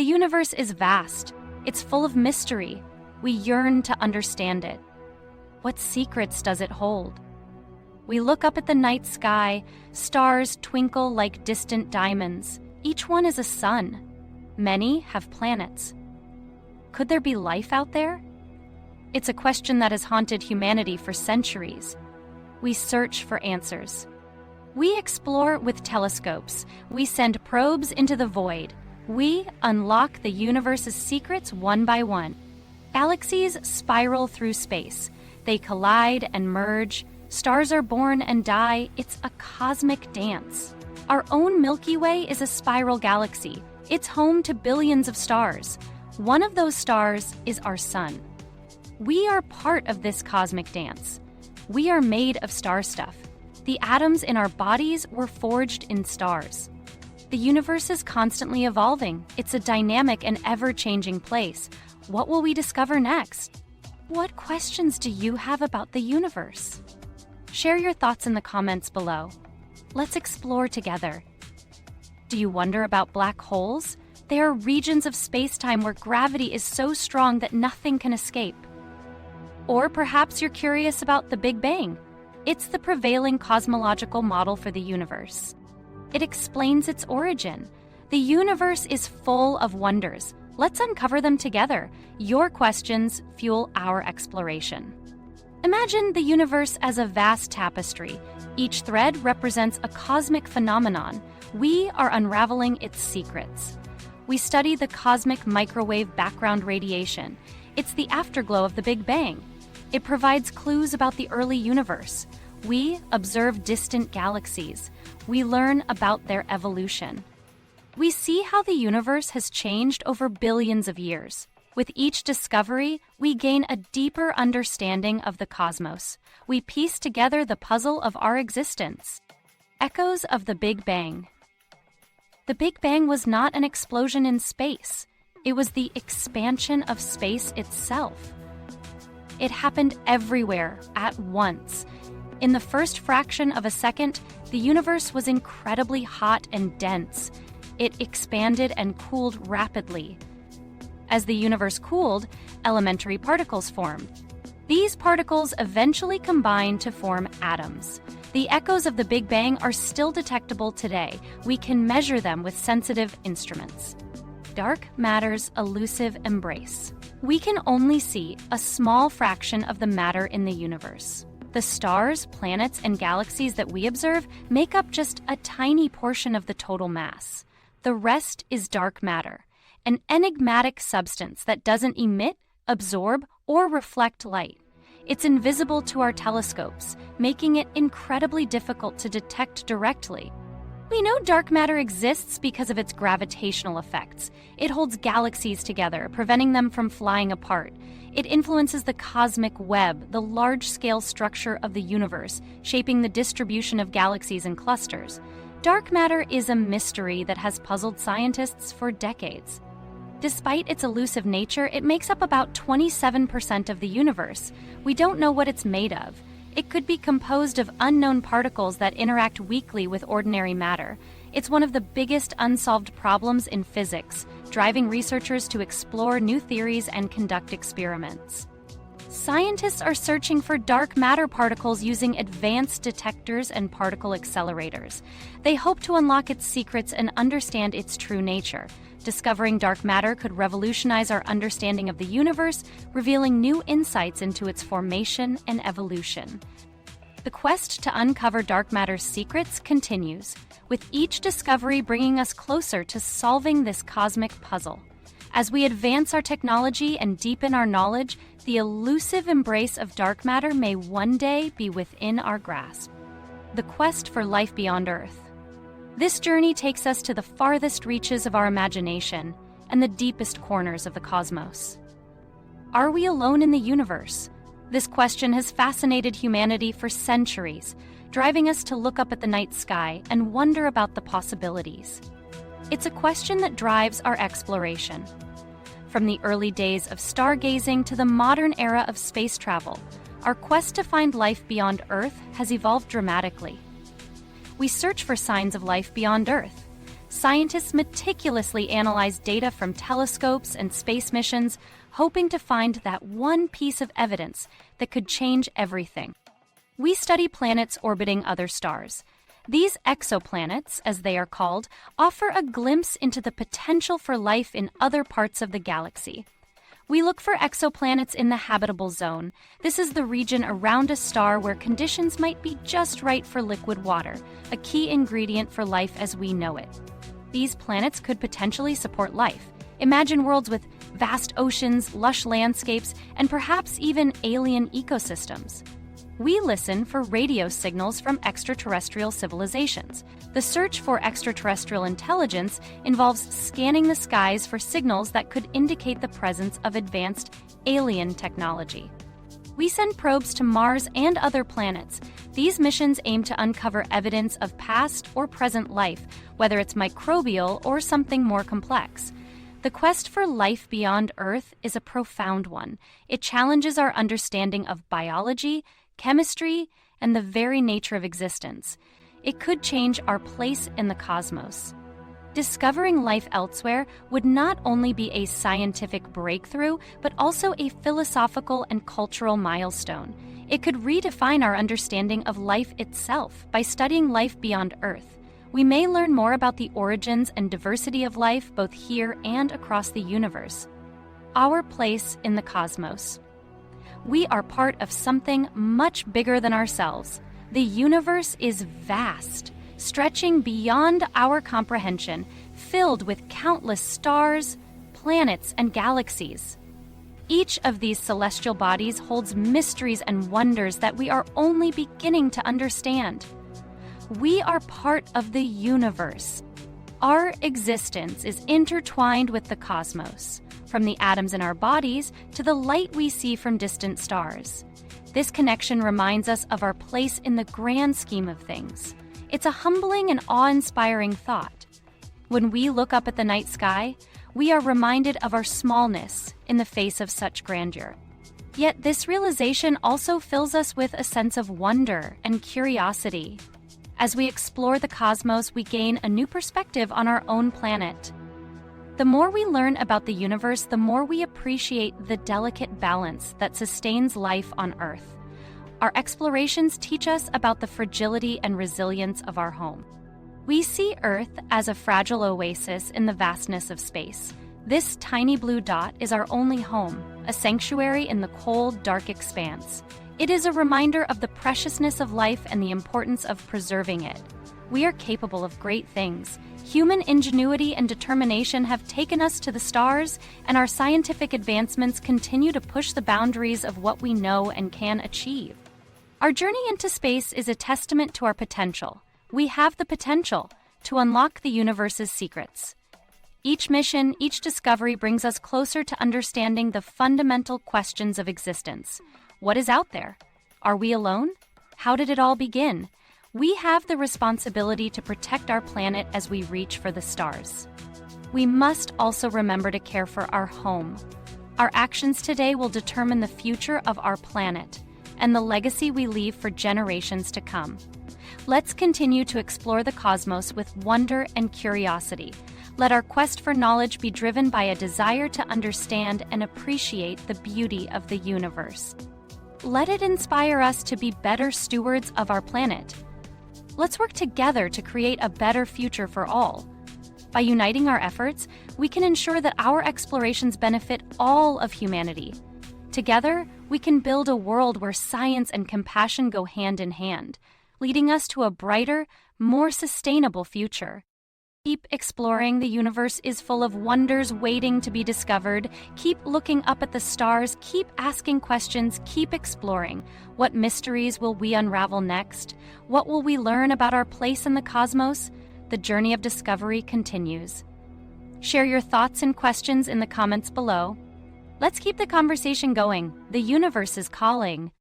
The universe is vast. It's full of mystery. We yearn to understand it. What secrets does it hold? We look up at the night sky. Stars twinkle like distant diamonds. Each one is a sun. Many have planets. Could there be life out there? It's a question that has haunted humanity for centuries. We search for answers. We explore with telescopes. We send probes into the void. We unlock the universe's secrets one by one. Galaxies spiral through space. They collide and merge. Stars are born and die. It's a cosmic dance. Our own Milky Way is a spiral galaxy. It's home to billions of stars. One of those stars is our sun. We are part of this cosmic dance. We are made of star stuff. The atoms in our bodies were forged in stars. The universe is constantly evolving. It's a dynamic and ever-changing place. What will we discover next? What questions do you have about the universe? Share your thoughts in the comments below. Let's explore together. Do you wonder about black holes? They are regions of space-time where gravity is so strong that nothing can escape. Or perhaps you're curious about the Big Bang. It's the prevailing cosmological model for the universe. It explains its origin. The universe is full of wonders. Let's uncover them together. Your questions fuel our exploration. Imagine the universe as a vast tapestry. Each thread represents a cosmic phenomenon. We are unraveling its secrets. We study the cosmic microwave background radiation. It's the afterglow of the Big Bang. It provides clues about the early universe. We observe distant galaxies. We learn about their evolution. We see how the universe has changed over billions of years. With each discovery, we gain a deeper understanding of the cosmos. We piece together the puzzle of our existence. Echoes of the Big Bang. The Big Bang was not an explosion in space. It was the expansion of space itself. It happened everywhere at once. In the first fraction of a second, the universe was incredibly hot and dense. It expanded and cooled rapidly. As the universe cooled, elementary particles formed. These particles eventually combined to form atoms. The echoes of the Big Bang are still detectable today. We can measure them with sensitive instruments. Dark matter's elusive embrace. We can only see a small fraction of the matter in the universe. The stars, planets, and galaxies that we observe make up just a tiny portion of the total mass. The rest is dark matter, an enigmatic substance that doesn't emit, absorb, or reflect light. It's invisible to our telescopes, making it incredibly difficult to detect directly. We know dark matter exists because of its gravitational effects. It holds galaxies together, preventing them from flying apart. It influences the cosmic web, the large-scale structure of the universe, shaping the distribution of galaxies and clusters. Dark matter is a mystery that has puzzled scientists for decades. Despite its elusive nature, it makes up about 27% of the universe. We don't know what it's made of. It could be composed of unknown particles that interact weakly with ordinary matter. It's one of the biggest unsolved problems in physics, driving researchers to explore new theories and conduct experiments. Scientists are searching for dark matter particles using advanced detectors and particle accelerators. They hope to unlock its secrets and understand its true nature. Discovering dark matter could revolutionize our understanding of the universe, revealing new insights into its formation and evolution. The quest to uncover dark matter's secrets continues, with each discovery bringing us closer to solving this cosmic puzzle. As we advance our technology and deepen our knowledge, the elusive embrace of dark matter may one day be within our grasp. The quest for life beyond Earth. This journey takes us to the farthest reaches of our imagination and the deepest corners of the cosmos. Are we alone in the universe? This question has fascinated humanity for centuries, driving us to look up at the night sky and wonder about the possibilities. It's a question that drives our exploration. From the early days of stargazing to the modern era of space travel, our quest to find life beyond Earth has evolved dramatically. We search for signs of life beyond Earth. Scientists meticulously analyze data from telescopes and space missions, hoping to find that one piece of evidence that could change everything. We study planets orbiting other stars. These exoplanets, as they are called, offer a glimpse into the potential for life in other parts of the galaxy. We look for exoplanets in the habitable zone. This is the region around a star where conditions might be just right for liquid water, a key ingredient for life as we know it. These planets could potentially support life. Imagine worlds with vast oceans, lush landscapes, and perhaps even alien ecosystems. We listen for radio signals from extraterrestrial civilizations. The search for extraterrestrial intelligence involves scanning the skies for signals that could indicate the presence of advanced alien technology. We send probes to Mars and other planets. These missions aim to uncover evidence of past or present life, whether it's microbial or something more complex. The quest for life beyond Earth is a profound one. It challenges our understanding of biology, chemistry, and the very nature of existence. It could change our place in the cosmos. Discovering life elsewhere would not only be a scientific breakthrough, but also a philosophical and cultural milestone. It could redefine our understanding of life itself. By studying life beyond Earth, we may learn more about the origins and diversity of life both here and across the universe. Our place in the cosmos. We are part of something much bigger than ourselves. The universe is vast, stretching beyond our comprehension, filled with countless stars, planets, and galaxies. Each of these celestial bodies holds mysteries and wonders that we are only beginning to understand. We are part of the universe. Our existence is intertwined with the cosmos, from the atoms in our bodies to the light we see from distant stars. This connection reminds us of our place in the grand scheme of things. It's a humbling and awe-inspiring thought. When we look up at the night sky, we are reminded of our smallness in the face of such grandeur. Yet this realization also fills us with a sense of wonder and curiosity. As we explore the cosmos, we gain a new perspective on our own planet. The more we learn about the universe, the more we appreciate the delicate balance that sustains life on Earth. Our explorations teach us about the fragility and resilience of our home. We see Earth as a fragile oasis in the vastness of space. This tiny blue dot is our only home, a sanctuary in the cold, dark expanse. It is a reminder of the preciousness of life and the importance of preserving it. We are capable of great things. Human ingenuity and determination have taken us to the stars, and our scientific advancements continue to push the boundaries of what we know and can achieve. Our journey into space is a testament to our potential. We have the potential to unlock the universe's secrets. Each mission, each discovery brings us closer to understanding the fundamental questions of existence. What is out there? Are we alone? How did it all begin? We have the responsibility to protect our planet as we reach for the stars. We must also remember to care for our home. Our actions today will determine the future of our planet and the legacy we leave for generations to come. Let's continue to explore the cosmos with wonder and curiosity. Let our quest for knowledge be driven by a desire to understand and appreciate the beauty of the universe. Let it inspire us to be better stewards of our planet. Let's work together to create a better future for all. By uniting our efforts, we can ensure that our explorations benefit all of humanity. Together, we can build a world where science and compassion go hand in hand, leading us to a brighter, more sustainable future. Keep exploring. The universe is full of wonders waiting to be discovered. Keep looking up at the stars. Keep asking questions. Keep exploring. What mysteries will we unravel next? What will we learn about our place in the cosmos? The journey of discovery continues. Share your thoughts and questions in the comments below. Let's keep the conversation going. The universe is calling.